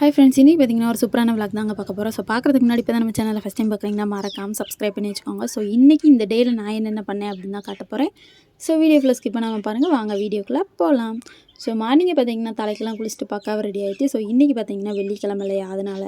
Hi friends, இன்றைக்கி பார்த்தீங்கன்னா ஒரு சூப்பரான விளாக் தாங்க பார்க்க போகிறோம். ஸோ பார்க்குறதுக்கு முன்னாடி இப்போ தான் நம்ம சேனலில் ஃபஸ்ட் டைம் பார்க்குறீங்கன்னா மறக்காமல் சப்ஸ்கிரைப் பண்ணி வச்சுக்கோங்க. ஸோ இன்றைக்கி இந்த டேயில் நான் என்னென்ன பண்ணேன் அப்படின்னு தான் காட்ட போகிறேன். ஸோ வீடியோக்குள்ளே ஸ்கிப் பண்ணாமல் பாருங்கள். வாங்க வீடியோக்குள்ளே போகலாம். ஸோ மார்னிங்கே பார்த்தீங்கன்னா தலைக்கெல்லாம் குளிச்சுட்டு பக்காவாக ரெடி ஆகிட்டு, ஸோ இன்றைக்கி பார்த்தீங்கன்னா வெள்ளிக்கிழமை இல்லையா, அதனால்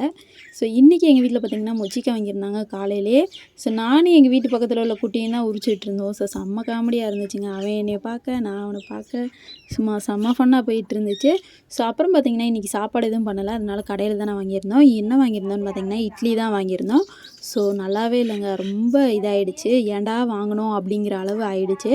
ஸோ இன்றைக்கி எங்கள் வீட்டில் பார்த்தீங்கன்னா மொச்சிக்காய் வாங்கியிருந்தாங்க காலையிலே. ஸோ நானும் எங்கள் வீட்டு பக்கத்தில் உள்ள குட்டியும் தான் உரிச்சிட்டு இருந்தோம். ஸோ செம்ம காமெடியாக இருந்துச்சுங்க. அவன் என்னை பார்க்க, நான் அவனை பார்க்க, சும்மா செம்ம ஃபன்னாக போயிட்டு இருந்துச்சு. ஸோ அப்புறம் பார்த்திங்கன்னா இன்றைக்கி சாப்பாடு எதுவும் பண்ணலை, அதனால கடையில் தானே வாங்கியிருந்தோம். என்ன வாங்கியிருந்தோம்னு பார்த்திங்கன்னா இட்லி தான் வாங்கியிருந்தோம். ஸோ நல்லாவே இல்லைங்க, ரொம்ப இதாகிடுச்சு. ஏன்டா வாங்கணும் அப்படிங்கிற அளவு ஆயிடுச்சு.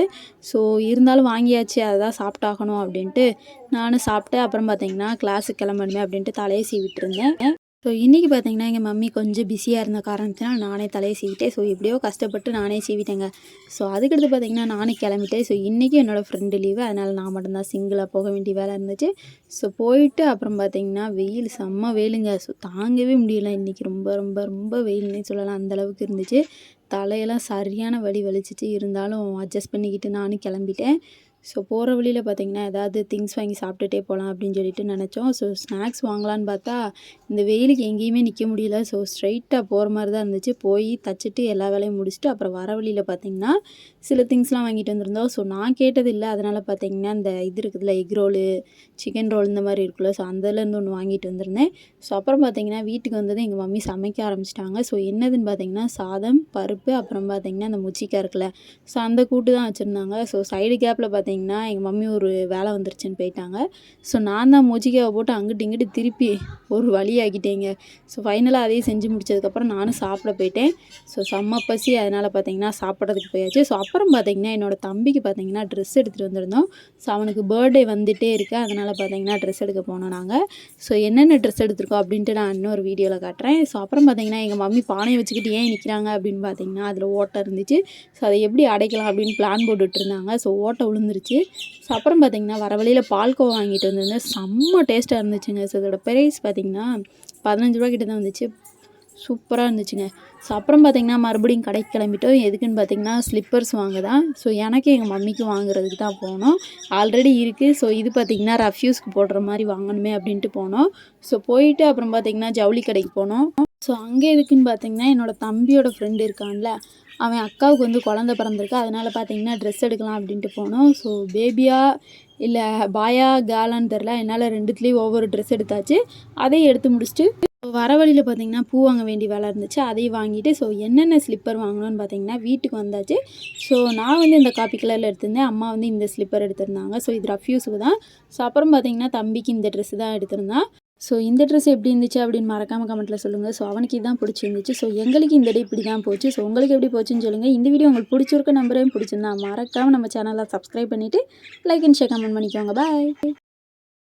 ஸோ இருந்தாலும் வாங்கியாச்சு, அதை தான் சாப்பிட்டாகணும் அப்படின்ட்டு நானும் சாப்பிட்டு அப்புறம் பார்த்திங்கன்னா கிளாஸுக்கு கிளம்பணுமே அப்படின்ட்டு தலையை சீவிட்டு இருந்தேன். ஸோ இன்றைக்கி பார்த்திங்கன்னா எங்கள் மம்மி கொஞ்சம் பிஸியாக இருந்த காரணத்தினால் நானே தலையை சீவிட்டேன். ஸோ எப்படியோ கஷ்டப்பட்டு நானே சீவிட்டேங்க. ஸோ அதுக்கடுத்து பார்த்திங்கன்னா நானும் கிளம்பிட்டேன். ஸோ இன்றைக்கி என்னோடய ஃப்ரெண்டு லீவு, அதனால் நான் மட்டும்தான் சிங்கிளாக போக வேண்டிய வேலை இருந்துச்சு. ஸோ போயிட்டு அப்புறம் பார்த்திங்கன்னா வெயில் செம்ம வெயிலுங்க. ஸோ தாங்கவே முடியல. இன்றைக்கி ரொம்ப ரொம்ப ரொம்ப வெயில்னே சொல்லலாம், அந்தளவுக்கு இருந்துச்சு. தலையெல்லாம் சரியான வலி வலிச்சிச்சு. இருந்தாலும் அட்ஜஸ்ட் பண்ணிக்கிட்டு நானும் கிளம்பிட்டேன். ஸோ போகிற வழியில் பார்த்திங்கன்னா ஏதாவது திங்ஸ் வாங்கி சாப்பிட்டுட்டே போகலாம் அப்படின்னு சொல்லிட்டு நினச்சோம். ஸோ ஸ்நாக்ஸ் வாங்கலான்னு பார்த்தா இந்த வெயிலுக்கு எங்கேயுமே நிற்க முடியல. ஸோ ஸ்ட்ரைட்டாக போகிற மாதிரி தான் இருந்துச்சு. போய் தச்சுட்டு எல்லா வேலையும் முடிச்சுட்டு அப்புறம் வர வழியில் பார்த்திங்கன்னா சில திங்ஸ்லாம் வாங்கிட்டு வந்திருந்தோம். ஸோ நான் கேட்டது இல்லை, அதனால் பார்த்திங்கன்னா இந்த இது இருக்குதுல்ல, எக் ரோலு, சிக்கன் ரோல் இந்த மாதிரி இருக்குல்ல, ஸோ அந்தலேருந்து ஒன்று வாங்கிட்டு வந்திருந்தேன். ஸோ அப்புறம் பார்த்திங்கன்னா வீட்டுக்கு வந்தது எங்கள் மம்மி சமைக்க ஆரம்பிச்சிட்டாங்க. ஸோ என்னதுன்னு பார்த்திங்கன்னா சாதம், பருப்பு, அப்புறம் பார்த்திங்கன்னா அந்த முச்சிக்காய் இருக்குல்ல, ஸோ அந்த கூட்டு தான் வச்சுருந்தாங்க. ஸோ சைடு கேப்பில் பார்த்திங்கன்னா எங்கள் மம்மி ஒரு வேலை வந்துருச்சுன்னு போயிட்டாங்க. ஸோ நான் தான் மொச்சிக்காவை போட்டு அங்கிட்டு இங்கிட்டு திருப்பி ஒரு வழி ஆக்கிட்டேங்க. ஸோ ஃபைனலாக அதையும் செஞ்சு முடிச்சதுக்கப்புறம் நானும் சாப்பிட போயிட்டேன். ஸோ செம்ம பசி, அதனால் பார்த்திங்கன்னா சாப்பிட்றதுக்கு போயாச்சு. ஸோ அப்புறம் பார்த்திங்கன்னா என்னோடய தம்பிக்கு பார்த்திங்கன்னா ட்ரெஸ் எடுத்துகிட்டு வந்திருந்தோம். ஸோ அவனுக்கு பர்த்டே வந்துகிட்டே இருக்குது, அதனால் பார்த்திங்கன்னா ட்ரெஸ் எடுக்க போனோம் நாங்கள். ஸோ என்னென்ன ட்ரெஸ் எடுத்துருக்கோம் அப்படின்ட்டு நான் இன்னொரு வீடியோவில் காட்டுறேன். ஸோ அப்புறம் பார்த்திங்கன்னா எங்கள் மம்மி பானையை வச்சுக்கிட்டு ஏன் நிற்கிறாங்க அப்படின்னு பார்த்திங்கன்னா அதில் ஓட்டை இருந்துச்சு. ஸோ அதை எப்படி அடைக்கலாம் அப்படின்னு பிளான் போட்டுட்டு இருந்தாங்க. ஸோ ஓட்டை விழுந்துருச்சு. ஸோ அப்புறம் பார்த்திங்கன்னா வர வழியில் பால்கோவா வாங்கிட்டு வந்திருந்தேன். செம்ம டேஸ்ட்டாக இருந்துச்சுங்க. ஸோ இதோட ப்ரைஸ் பார்த்திங்கன்னா 15 ரூபா கிட்ட தான் வந்துச்சு. சூப்பராக இருந்துச்சுங்க. ஸோ அப்புறம் பார்த்திங்கன்னா மறுபடியும் கடைக்கு கிளம்பிட்டோம். எதுக்குன்னு பார்த்திங்கன்னா ஸ்லிப்பர்ஸ் வாங்க தான். ஸோ எனக்கு எங்கள் மம்மிக்கும் வாங்குறதுக்கு தான் போனோம். ஆல்ரெடி இருக்குது. ஸோ இது பார்த்திங்கன்னா ரஃப்யூஸ்க்கு போடுற மாதிரி வாங்கணுமே அப்படின்ட்டு போனோம். ஸோ போயிட்டு அப்புறம் பார்த்திங்கன்னா ஜவுளி கடைக்கு போனோம். ஸோ அங்கே எதுக்குன்னு பார்த்திங்கன்னா என்னோடய தம்பியோட ஃப்ரெண்டு இருக்கான்ல, அவன் அக்காவுக்கு வந்து குழந்த பிறந்திருக்கு, அதனால் பார்த்திங்கன்னா ட்ரெஸ் எடுக்கலாம் அப்படின்ட்டு போனோம். ஸோ பேபியா இல்லை பாயா கேர்ளான்னு தெரில, என்னால் ரெண்டுத்துலேயும் ஒவ்வொரு ட்ரெஸ் எடுத்தாச்சு. அதையும் எடுத்து முடிச்சுட்டு வர வழியில் பார்த்திங்கன்னா பூ வாங்க வேண்டிய வேலை இருந்துச்சு, அதையும் வாங்கிட்டு ஸோ என்னென்ன ஸ்லிப்பர் வாங்கணும்னு பார்த்திங்கன்னா வீட்டுக்கு வந்தாச்சு. ஸோ நான் வந்து இந்த காப்பி கலரில் எடுத்திருந்தேன், அம்மா வந்து இந்த ஸ்லிப்பர் எடுத்திருந்தாங்க. ஸோ இது ரஃப்யூஸுக்கு தான். ஸோ அப்புறம் பார்த்திங்கன்னா தம்பிக்கு இந்த ட்ரெஸ்ஸு தான் எடுத்திருந்தான். ஸோ இந்த ட்ரெஸ் எப்படி இருந்துச்சு அப்படின்னு மறக்காமல் கமெண்ட்டில் சொல்லுங்கள். ஸோ அவனுக்கு இதுதான் பிடிச்சிருந்துச்சு. ஸோ எங்களுக்கு இந்த டே இப்படி தான் போச்சு. ஸோ உங்களுக்கு எப்படி போச்சுன்னு சொல்லுங்கள். இந்த வீடியோ உங்களுக்கு பிடிச்சிருக்க நம்பரையும் பிடிச்சிருந்தா மறக்காமல் நம்ம சேனலை சப்ஸ்கிரைப் பண்ணிவிட்டு லைக் அண்ட் ஷேர் கமெண்ட் பண்ணிக்கோங்க. பாய்.